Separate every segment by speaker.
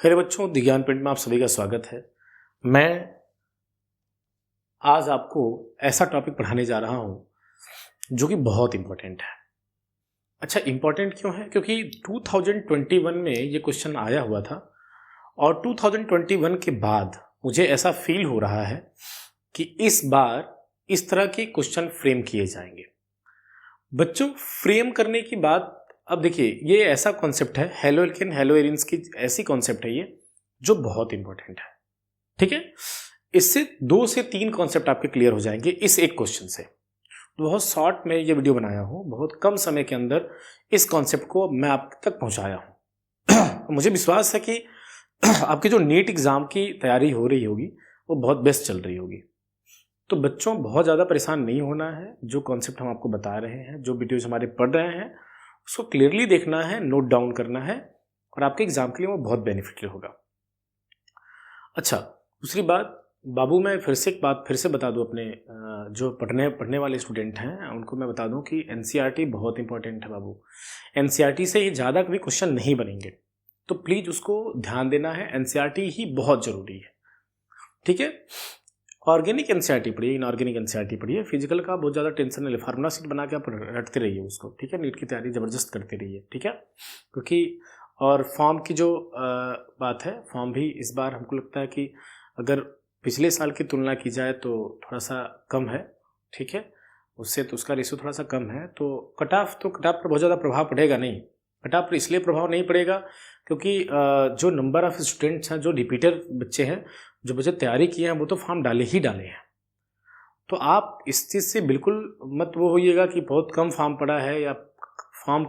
Speaker 1: मेरे बच्चों, विज्ञान पिंड में आप सभी का स्वागत है। मैं आज आपको ऐसा टॉपिक पढ़ाने जा रहा हूं जो कि बहुत इंपॉर्टेंट है। अच्छा, इंपॉर्टेंट क्यों है? क्योंकि 2021 में ये क्वेश्चन आया हुआ था और 2021 के बाद मुझे ऐसा फील हो रहा है कि इस बार इस तरह के क्वेश्चन फ्रेम किए जाएंगे। बच्चों, फ्रेम करने की बात, अब देखिए, ये ऐसा कॉन्सेप्ट है, हेलो एल्केन हेलो एरिन्स की ऐसी कॉन्सेप्ट है ये जो बहुत इंपॉर्टेंट है। ठीक है, इससे 2 से 3 कॉन्सेप्ट आपके क्लियर हो जाएंगे इस एक क्वेश्चन से। बहुत शॉर्ट में ये वीडियो बनाया हूँ, बहुत कम समय के अंदर इस कॉन्सेप्ट को मैं आप तक पहुँचाया हूँ। मुझे विश्वास है कि आपकी जो नीट एग्ज़ाम की तैयारी हो रही होगी वो बहुत बेस्ट चल रही होगी। तो बच्चों, बहुत ज़्यादा परेशान नहीं होना है। जो कॉन्सेप्ट हम आपको बता रहे हैं, जो वीडियोज़ हमारे पढ़ रहे हैं, उसको क्लियरली देखना है, नोट डाउन करना है और आपके एग्जाम के लिए वो बहुत बेनिफिशियल होगा। अच्छा, दूसरी बात बाबू, मैं फिर से बता दूं अपने जो पढ़ने वाले स्टूडेंट हैं उनको मैं बता दूं कि एनसीईआरटी बहुत इंपॉर्टेंट है बाबू। एनसीईआरटी से ही ज़्यादा कभी क्वेश्चन नहीं बनेंगे, तो प्लीज़ उसको ध्यान देना है। एनसीईआरटी ही बहुत ज़रूरी है। ठीक है, ऑर्गेनिक एनसीईआरटी पढ़िए, इनऑर्गेनिक एनसीईआरटी पढ़िए। फिजिकल का बहुत ज़्यादा टेंशन नहीं ले, फार्मूला शीट बना के आप रटते रहिए उसको। ठीक है, नीट की तैयारी ज़बरदस्त करते रहिए। ठीक है, क्योंकि और फॉर्म की जो बात है, फॉर्म भी इस बार हमको लगता है कि अगर पिछले साल की तुलना की जाए तो थोड़ा सा कम है। ठीक है, उससे तो उसका रेशो थोड़ा सा कम है। तो कट ऑफ पर बहुत ज़्यादा प्रभाव पड़ेगा नहीं। कट ऑफ पर इसलिए प्रभाव नहीं पड़ेगा क्योंकि जो नंबर ऑफ स्टूडेंट्स हैं, जो रिपीटर बच्चे हैं, जो बच्चे तैयारी किए हैं, वो तो फॉर्म डाले हैं। तो आप इस चीज़ से बिल्कुल मत वो होइएगा कि बहुत कम फॉर्म पड़ा है या फॉर्म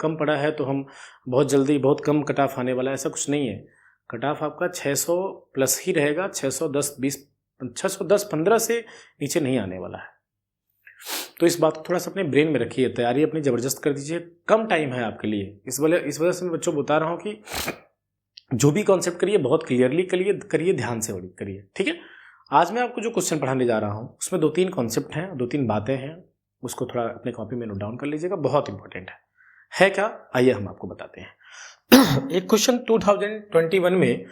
Speaker 1: कम पड़ा है तो हम बहुत जल्दी बहुत कम कट ऑफ आने वाला है। ऐसा कुछ नहीं है। कट ऑफ आपका 600 प्लस ही रहेगा। 610-15 से नीचे नहीं आने वाला है। तो इस बात को थोड़ा सा अपने ब्रेन में रखिए। तैयारी अपनी ज़बरदस्त कर दीजिए, कम टाइम है आपके लिए। इस वजह से मैं बच्चों को बता रहा हूँ कि जो भी कॉन्सेप्ट करिए बहुत क्लियरली करिए, ध्यान से करिए। ठीक है, आज मैं आपको जो क्वेश्चन पढ़ाने जा रहा हूँ उसमें 2-3 कॉन्सेप्ट हैं, 2-3 बातें हैं। उसको थोड़ा अपने कॉपी में नोट डाउन कर लीजिएगा, बहुत इंपॉर्टेंट है क्या? आइए हम आपको बताते हैं। एक क्वेश्चन 2021 में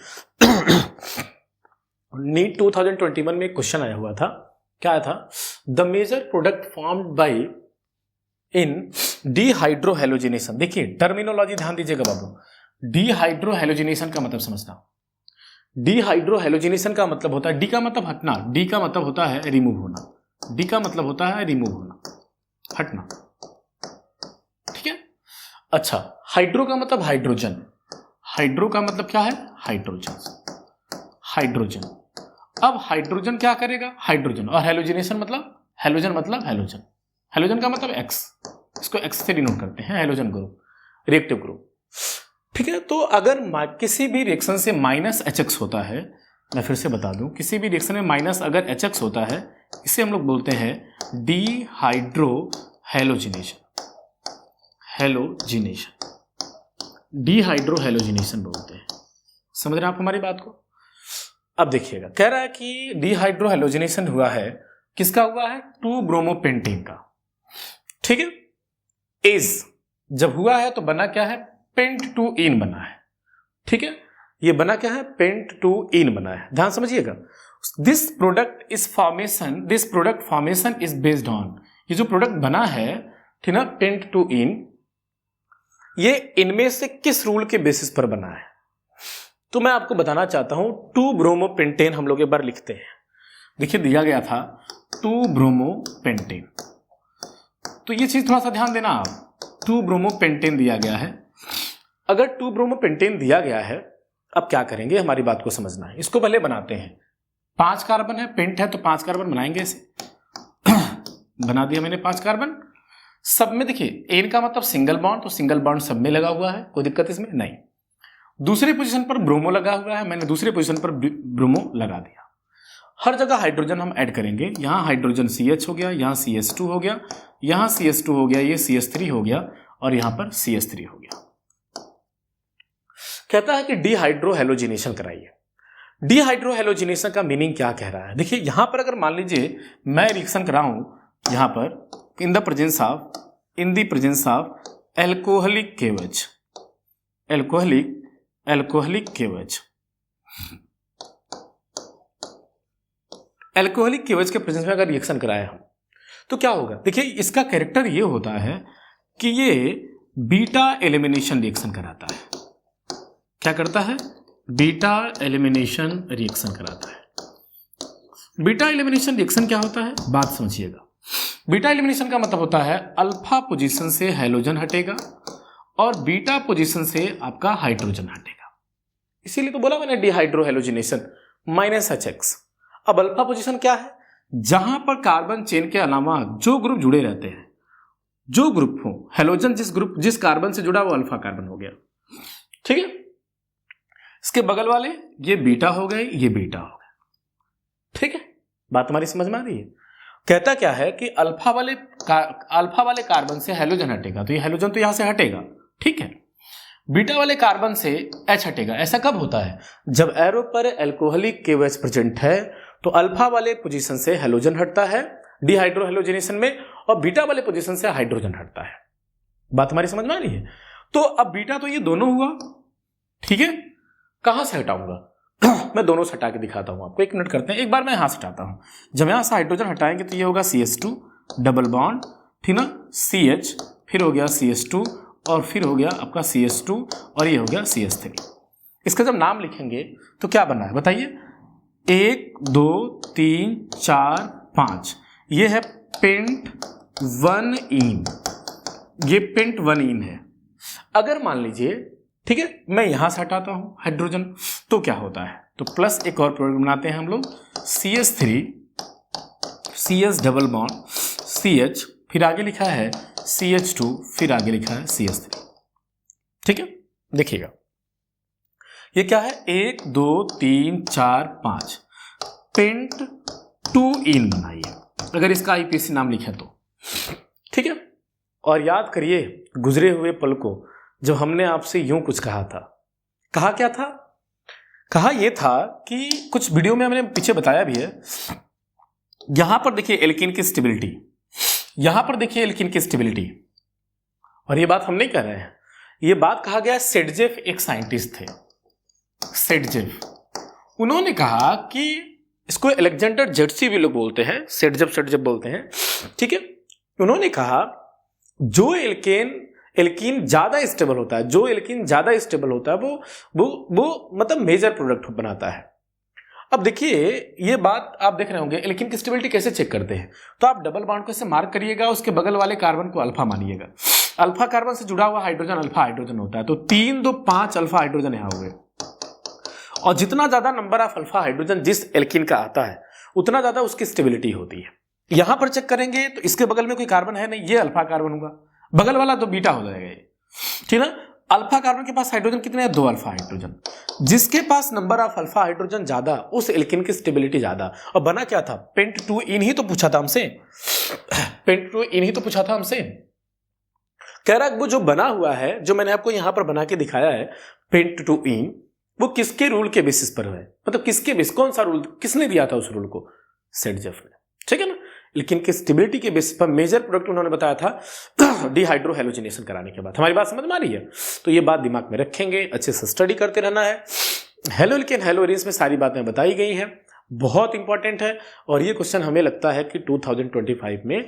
Speaker 1: नीट 2021 में एक क्वेश्चन आया हुआ था। क्या आया था? The major product formed by in dehydrohalogenation. देखिए, टर्मिनोलॉजी ध्यान दीजिएगा बाबू। डीहाइड्रोहेलोजिनेशन का मतलब समझना। डीहाइड्रोहेलोजिनेशन का मतलब होता है, डी का मतलब हटना, डी का मतलब होता है रिमूव होना, डी का मतलब होता है रिमूव होना, हटना। ठीक है, अच्छा, हाइड्रो का मतलब हाइड्रोजन, हाइड्रो का मतलब क्या है? Hydrogen, hydrogen. अब हाइड्रोजन क्या करेगा? हाइड्रोजन। और हेलोजिनेशन मतलब हेलोजन हेलोजन का मतलब एक्स, इसको एक्स से डिनोट करते हैं, हेलोजन ग्रुप, रिएक्टिव ग्रुप। ठीक है, तो अगर किसी भी रिएक्शन से माइनस HX होता है, मैं फिर से बता दूं, किसी भी रिएक्शन में माइनस अगर HX होता है, इसे हम लोग बोलते हैं डीहाइड्रोहेलोजिनेशन, डीहाइड्रोहेलोजिनेशन बोलते हैं। समझ रहे हैं आप हमारी बात को? अब देखिएगा, कह रहा है कि डीहाइड्रोहेलोजिनेशन हुआ है, किसका हुआ है? 2-ब्रोमोपेंटेन का। ठीक है, एज जब हुआ है तो बना क्या है? पेंट टू इन बना है। ठीक है, ये बना क्या है? पेंट टू इन बना है। ध्यान समझिएगा। This product formation is based on, ये जो प्रोडक्ट बना है, ठीक ना, पेंट टू इन, ये इनमें से किस रूल के बेसिस पर बना है? तो मैं आपको बताना चाहता हूं, 2-ब्रोमोपेंटेन हम लोग एक बार लिखते हैं। देखिए, दिया गया था 2-ब्रोमोपेंटेन, तो ये चीज थोड़ा सा ध्यान देना आप। 2-ब्रोमोपेंटेन दिया गया है। अगर 2-ब्रोमोपेंटेन दिया गया है, अब क्या करेंगे, हमारी बात को समझना है। इसको पहले बनाते हैं। 5 कार्बन है, पेंट है तो 5 कार्बन बनाएंगे इसे। बना दिया मैंने 5 कार्बन। सब में देखिए, एन का मतलब सिंगल बॉन्ड, तो सिंगल बॉन्ड सब में लगा हुआ है, कोई दिक्कत इसमें नहीं। दूसरी पोजीशन पर ब्रोमो लगा हुआ है, मैंने दूसरी पोजीशन पर ब्रोमो लगा दिया। हर जगह हाइड्रोजन हम ऐड करेंगे। यहां हाइड्रोजन CH हो गया, यहां CH2 हो गया, यहां CH2 हो गया, ये CH3 हो गया और यहां पर CH3 हो गया। कहता है कि डीहाइड्रोहेलोजिनेशन कराइए। डीहाइड्रोहेलोजिनेशन का मीनिंग क्या कह रहा है? देखिए, यहां पर अगर मान लीजिए मैं रिएक्शन कराऊं, यहां पर in the presence of alcoholic KOH, alcoholic alcoholic केवच, एल्कोहलिक केवच के प्रेजेंस में अगर रिएक्शन कराए हम तो क्या होगा? देखिए इसका कैरेक्टर ये होता है कि ये बीटा एलिमिनेशन रिएक्शन कराता है। क्या करता है? बीटा एलिमिनेशन रिएक्शन कराता है। बीटा एलिमिनेशन रिएक्शन क्या होता है? बात समझिएगा। बीटा एलिमिनेशन का मतलब होता है अल्फा पोजीशन से हाइड्रोजन हटेगा और बीटा पोजीशन से आपका हाइड्रोजन हटेगा। इसीलिए तो बोला मैंने डिहाइड्रो हैलोजिनेशन -HX। अब अल्फा पोजीशन क्या है? जहां पर कार्बन चेन के अलावा जो ग्रुप जुड़े रहते हैं, जो ग्रुप हो, हैलोजन जिस कार्बन से जुड़ा वो अल्फा कार्बन हो गया, ठीक है। इसके बगल वाले ये बीटा हो गए, ये बीटा हो गए, ठीक है। बात हमारी समझ में आ रही है? कहता क्या है कि अल्फा वाले कार्बन से हैलोजन हटेगा, तो ये हैलोजन तो यहां से हटेगा, ठीक है। बीटा वाले कार्बन से H हटेगा। ऐसा कब होता है? जब एरो पर एल्कोहलिक KOH प्रेजेंट है तो अल्फा वाले पोजीशन से हैलोजन हटता है डिहाइड्रो हैलोजिनेशन में और बीटा वाले पोजीशन से हाइड्रोजन हटता है। बात हमारी समझ में आ रही है? तो अब बीटा तो ये दोनों हुआ, ठीक है। कहां से हटाऊंगा? मैं दोनों से हटा के दिखाता हूं आपको। 1 मिनट करते हैं। एक बार मैं यहां से हटाता हूं। जब यहां से हाइड्रोजन हटाएंगे तो ये होगा CH2 डबल बॉन्ड, ठीक ना, CH, फिर हो गया CH2 और फिर हो गया आपका CH2 और ये हो गया CH3। इसका जब नाम लिखेंगे तो क्या बना है बताइए? 1 2 3 4 5, ये है पेंट 1इन, ये पेंट 1इन है। अगर मान लीजिए, ठीक है, मैं यहां से हटाता हूं हाइड्रोजन तो क्या होता है? तो प्लस एक और प्रोडक्ट बनाते हैं हम लोग, CH3 CH double bond CH, फिर आगे लिखा है CH2, फिर आगे लिखा है CH3, ठीक है। देखिएगा ये क्या है? 1 2 3 4 5 पेंट 2इन बनाइए, अगर इसका IPC नाम लिखे तो, ठीक है। और याद करिए गुजरे हुए पल को, जब हमने आपसे यूं कुछ कहा था। कहा क्या था? कहा यह था कि कुछ वीडियो में हमने पीछे बताया भी है। यहां पर देखिए एल्कीन की स्टेबिलिटी, यहां पर देखिए एल्कीन की स्टेबिलिटी, और ये बात हम नहीं कर रहे हैं, ये बात कहा गया। सेडजेफ एक साइंटिस्ट थे, सेडजेफ, उन्होंने कहा कि इसको अलेक्जेंडर जेडसी भी लोग बोलते हैं, सेडजेफ बोलते हैं, ठीक है। उन्होंने कहा जो एल्कीन ज्यादा स्टेबल होता है, जो एल्कीन ज्यादा स्टेबल होता है वो मतलब मेजर प्रोडक्ट बनाता है। अब देखिए ये बात आप देख रहे होंगे, एल्कीन की स्टेबिलिटी कैसे चेक करते हैं? तो आप डबल बॉन्ड को ऐसे मार्क करिएगा, उसके बगल वाले कार्बन को अल्फा मानिएगा। अल्फा कार्बन से जुड़ा हुआ हाइड्रोजन अल्फा हाइड्रोजन होता है, तो 3 2 5 अल्फा हाइड्रोजन यहां हुए। और जितना ज्यादा नंबर ऑफ अल्फा हाइड्रोजन जिस एल्कीन का आता है उतना ज्यादा उसकी स्टेबिलिटी होती है। यहां पर चेक करेंगे तो इसके बगल में कोई कार्बन है नहीं, ये अल्फा कार्बन होगा, बगल वाला तो बीटा हो जाएगा ये, ठीक है। अल्फा कार्बन के पास हाइड्रोजन कितने हैं? 2 अल्फा हाइड्रोजन। जिसके पास नंबर ऑफ अल्फा हाइड्रोजन ज्यादा उस एल्कीन की स्टेबिलिटी ज्यादा। और बना क्या था? पेंट 2इन ही तो पूछा था हमसे, पेंट 2इन ही तो पूछा था हमसे। कह रहा वो जो बना हुआ है, जो मैंने आपको यहां पर बना के दिखाया है पेंट 2इन, वो किसके रूल के बेसिस पर है? मतलब किसके बेस, कौन सा रूल, किसने दिया था उस रूल को? सेडजेफ ने, ठीक है ना। लेकिन कि स्टेबिलिटी के बेसिस पर मेजर प्रोडक्ट उन्होंने बताया था डिहाइड्रो हैलोजिनेशन कराने के बाद। हमारी बात समझ में आ रही है? तो ये बात दिमाग में रखेंगे, अच्छे से स्टडी करते रहना है। हेलो एल्केन हेलो एरिन्स में सारी बातें बताई गई हैं, बहुत इंपॉर्टेंट है। और ये क्वेश्चन हमें लगता है कि 2025 में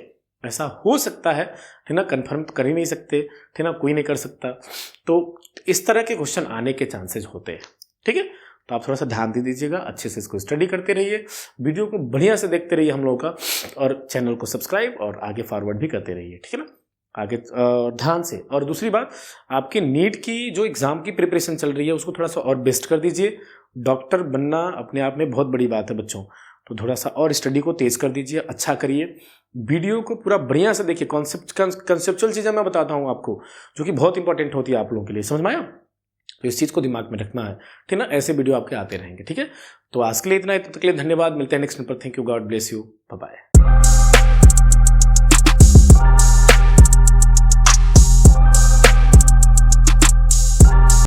Speaker 1: ऐसा हो सकता है, ठीक ना, कंफर्म तो कर ही नहीं सकते, ठीक ना, कोई नहीं कर सकता। तो इस तरह के क्वेश्चन आने के चांसेस होते हैं, ठीक है। तो आप थोड़ा सा ध्यान दे दीजिएगा, अच्छे से इसको स्टडी करते रहिए, वीडियो को बढ़िया से देखते रहिए हम लोगों का, और चैनल को सब्सक्राइब और आगे फॉरवर्ड भी करते रहिए, ठीक है ना, आगे ध्यान से। और दूसरी बात, आपकी नीट की जो एग्जाम की प्रिपरेशन चल रही है उसको थोड़ा सा और बेस्ट कर दीजिए। डॉक्टर बनना अपने आप में बहुत बड़ी बात है बच्चों, तो थोड़ा सा और स्टडी को तेज कर दीजिए, अच्छा करिए। वीडियो को पूरा बढ़िया से देखिए, कंसेप्चुअल चीज़ें मैं बताता हूँ आपको जो कि बहुत इंपॉर्टेंट होती है आप लोगों के लिए, समझ में आया? तो इस चीज़ को दिमाग में रखना है, ठीक ना। ऐसे वीडियो आपके आते रहेंगे, ठीक है। तो आज के लिए इतना ही, तब तक के लिए धन्यवाद, मिलते हैं नेक्स्ट पर। Thank you, god bless you, bye bye.